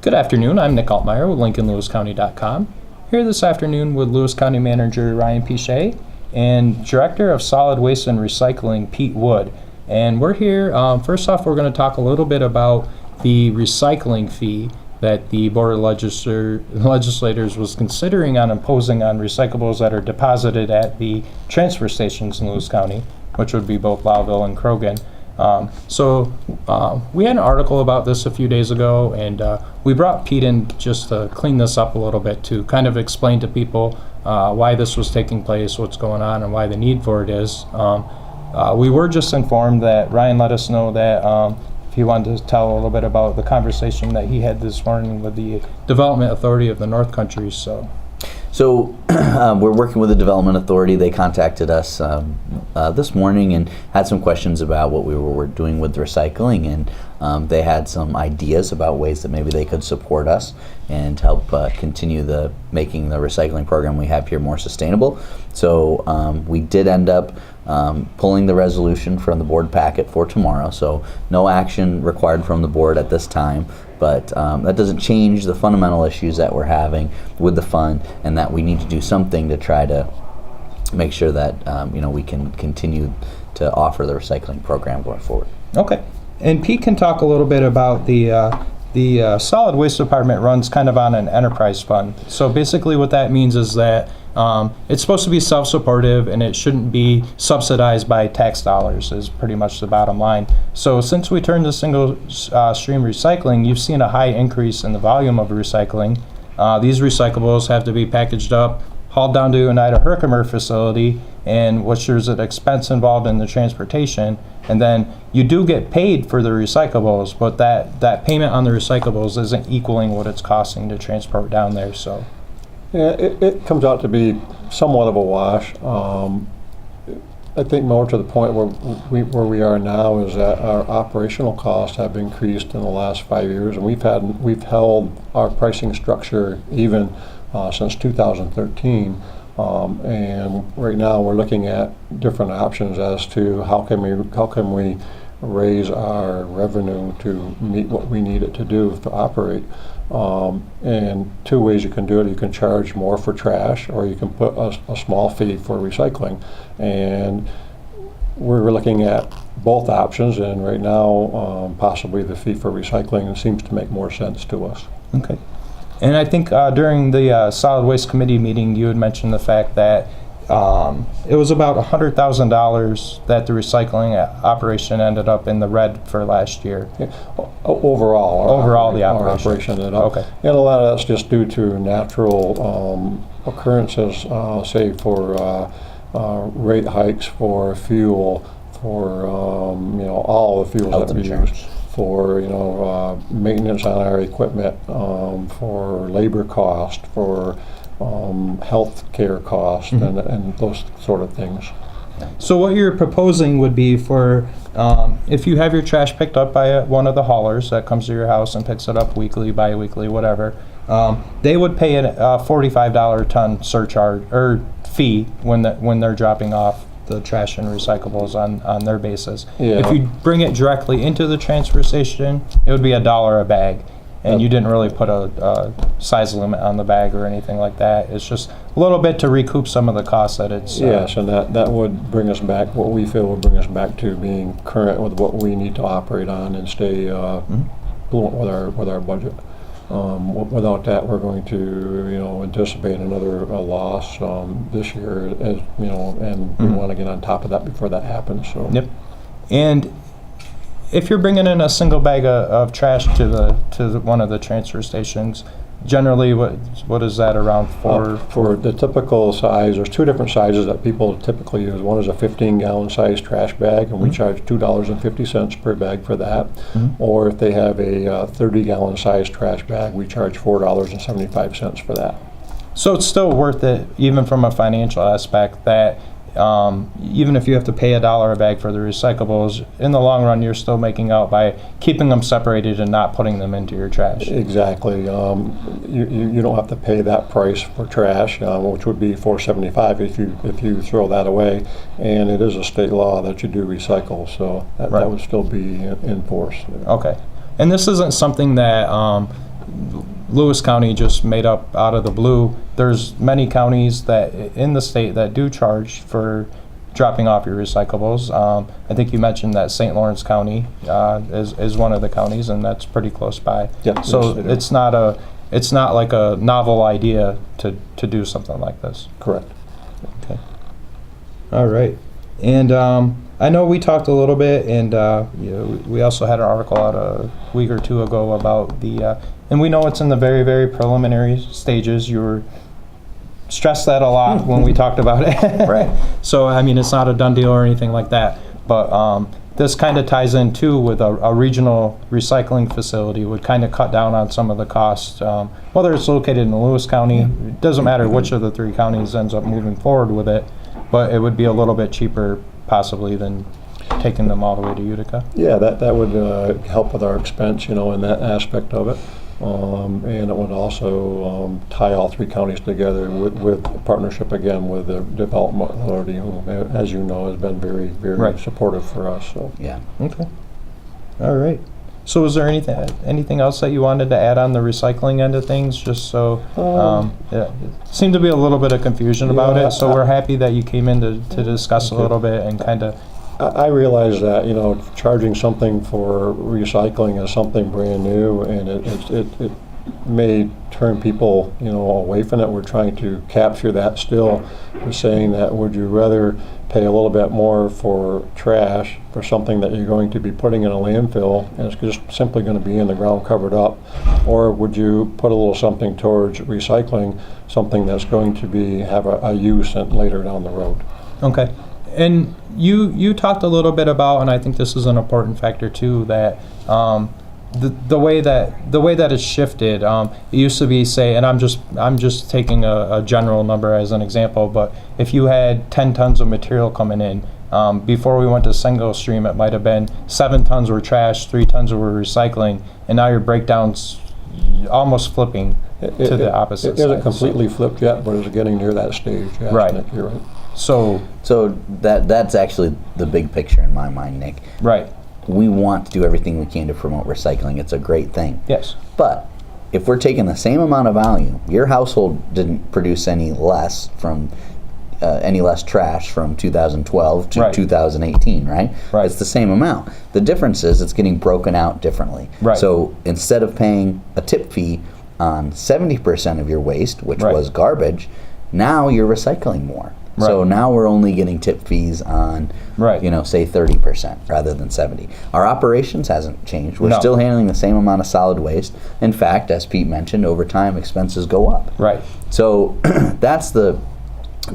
Good afternoon, I'm Nick Altmeyer with linkinglewiscounty.com. Here this afternoon with Lewis County Manager Ryan Pichet and Director of Solid Waste and Recycling Pete Wood. And we're here, first off we're going to talk a little bit about the recycling fee that the Board of Legislators was considering on imposing on recyclables that are deposited at the transfer stations in Lewis County, which would be both Lowville and Croghan. We had an article about this a few days ago, and we brought Pete in just to clean this up a little bit to kind of explain to people why this was taking place, what's going on, and why the need for it is. We were just informed that Ryan let us know that if he wanted to tell a little bit about the conversation that he had this morning with the Development Authority of the North Country. So we're working with the Development Authority. They contacted us this morning and had some questions about what we were doing with recycling, and they had some ideas about ways that maybe they could support us and help continue making the recycling program we have here more sustainable. So we did end up pulling the resolution from the board packet for tomorrow. So no action required from the board at this time. But that doesn't change the fundamental issues that we're having with the fund, and that we need to do something to try to make sure that we can continue to offer the recycling program going forward. Okay. And Pete can talk a little bit about the solid waste department runs kind of on an enterprise fund. So basically what that means is that it's supposed to be self-supportive and it shouldn't be subsidized by tax dollars is pretty much the bottom line. So since we turned to single stream recycling, you've seen a high increase in the volume of recycling. These recyclables have to be packaged up, hauled down to an Ida Herkimer facility, and which there's an expense involved in the transportation. And then you do get paid for the recyclables, but that payment on the recyclables isn't equaling what it's costing to transport down there. So. Yeah, it comes out to be somewhat of a wash. I think more to the point where we are now is that our operational costs have increased in the last 5 years, and we've held our pricing structure even since 2013. And right now we're looking at different options as to how can we raise our revenue to meet what we need it to do to operate. And two ways you can do it. You can charge more for trash, or you can put a small fee for recycling. And we're looking at both options, and right now possibly the fee for recycling seems to make more sense to us. Okay. And I think during the solid waste committee meeting you had mentioned the fact that it was about $100,000 that the recycling operation ended up in the red for last year. Yeah. Overall, the operation ended up. Okay. And a lot of that's just due to natural occurrences, say for rate hikes for fuel, for all the fuels Health that we insurance. use, for maintenance on our equipment, for labor cost, for health care costs, and those sort of things. So what you're proposing would be for if you have your trash picked up by one of the haulers that comes to your house and picks it up weekly, bi-weekly, whatever, they would pay a $45 a ton surcharge or fee when they're dropping off the trash and recyclables on their basis. Yeah. If you bring it directly into the transfer station, it would be $1 a bag. And you didn't really put a size limit on the bag or anything like that. It's just a little bit to recoup some of the costs that it's... Yes, and that would bring us back, what we feel would bring us back to being current with what we need to operate on and stay fluent with our budget. Without that, we're going to anticipate another loss this year, as and we want to get on top of that before that happens. So. Yep. And if you're bringing in a single bag of trash to one of the transfer stations, generally what is that around for? For the typical size, there's two different sizes that people typically use. One is a 15-gallon size trash bag, and we charge $2.50 per bag for that. Or if they have a 30-gallon size trash bag, we charge $4.75 for that. So it's still worth it, even from a financial aspect, that even if you have to pay $1 a bag for the recyclables, in the long run you're still making out by keeping them separated and not putting them into your trash. Exactly. You don't have to pay that price for trash, which would be $4.75 if you throw that away, and it is a state law that you do recycle, so that would still be in force. Okay. And this isn't something that Lewis County just made up out of the blue. There's many counties that in the state that do charge for dropping off your recyclables. I think you mentioned that St. Lawrence County is one of the counties, and that's pretty close by. Yeah, so yes, it is. It's not like a novel idea to do something like this. Correct. Okay. All right. And I know we talked a little bit, and we also had an article out a week or two ago about the, and we know it's in the very, very preliminary stages. You were stressed that a lot when we talked about it. Right. So, I mean, it's not a done deal or anything like that. But this kind of ties in, too, with a regional recycling facility would kind of cut down on some of the costs. Whether it's located in Lewis County, it doesn't matter which of the 3 counties ends up moving forward with it, but it would be a little bit cheaper possibly than taking them all the way to Utica. Yeah, that would help with our expense, in that aspect of it. And it would also tie all 3 counties together with partnership again with the Development Authority, who, as you know, has been very, very Right. supportive for us. So. Yeah. Okay. All right. So is there anything else that you wanted to add on the recycling end of things? Just so, it seemed to be a little bit of confusion about Yeah, it, so we're happy that you came in to discuss a little bit and kind of. I realize that, charging something for recycling is something brand new, and it may turn people, away from it. We're trying to capture that still. We're saying that, would you rather pay a little bit more for trash for something that you're going to be putting in a landfill and it's just simply going to be in the ground covered up, or would you put a little something towards recycling, something that's going to have a use later down the road? Okay. And you talked a little bit about, and I think this is an important factor too, that the way that it's shifted. It used to be, say, and I'm just taking a general number as an example, but if you had 10 tons of material coming in, before we went to single stream, it might have been 7 tons were trash, 3 tons were recycling, and now your breakdown's almost flipping to the opposite It isn't side. completely flipped yet, but it's getting near that stage. Yes, Right. Nick, you're right. So that's actually the big picture in my mind, Nick. right. We want to do everything we can to promote recycling. It's a great thing. Yes. But if we're taking the same amount of volume, your household didn't produce any less trash from 2012 to Right. 2018, right? Right. It's the same amount. The difference is it's getting broken out differently. Right. So instead of paying a tip fee on 70% of your waste, which Right. was garbage, now you're recycling more. Right. So now we're only getting tip fees on, Right. say 30% rather than 70. Our operations hasn't changed. We're No. still handling the same amount of solid waste. In fact, as Pete mentioned, over time expenses go up. Right. So that's the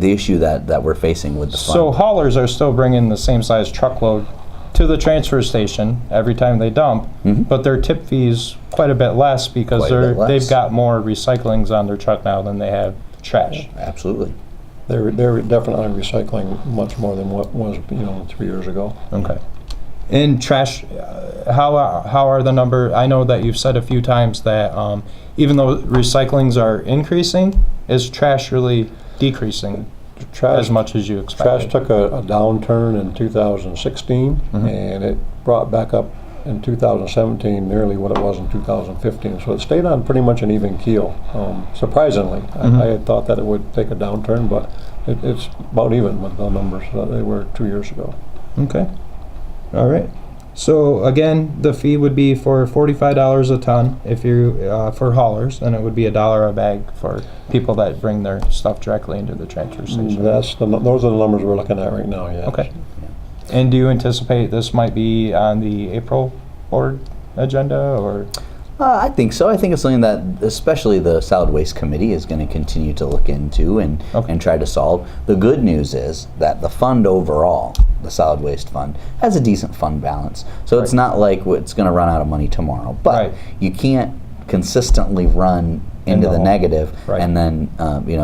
issue that we're facing with the fund. So haulers are still bringing the same size truckload to the transfer station every time they dump, but their tip fees quite a bit less because Quite a bit less. they've got more recyclings on their truck now than they have trash. Absolutely. They're definitely recycling much more than what was 3 years ago. Okay. And trash, how are the number? I know that you've said a few times that even though recyclings are increasing, is trash really decreasing as much as you expected? Trash took a downturn in 2016, and it brought back up in 2017 nearly what it was in 2015. So it stayed on pretty much an even keel, surprisingly. I had thought that it would take a downturn, but it's about even with the numbers that they were 2 years ago. Okay. All right. So again, the fee would be for $45 a ton if you for haulers, and it would be $1 a bag for people that bring their stuff directly into the transfer station. Those are the numbers we're looking at right now, yeah. Okay. And do you anticipate this might be on the April board agenda, or? I think so. I think it's something that especially the Solid Waste Committee is going to continue to look into and try to solve. The good news is that the fund overall, the Solid Waste Fund, has a decent fund balance. So it's not like it's going to run out of money tomorrow. But you can't consistently run into the negative and then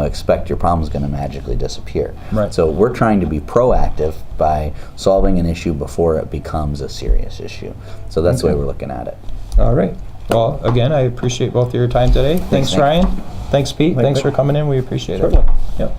expect your problem's going to magically disappear. Right. So we're trying to be proactive by solving an issue before it becomes a serious issue. So that's the way we're looking at it. All right. Well, again, I appreciate both of your time today. Thanks, Nick. Ryan. Thanks, Pete. Thanks Nick. for coming in. We appreciate it. Certainly. Yep.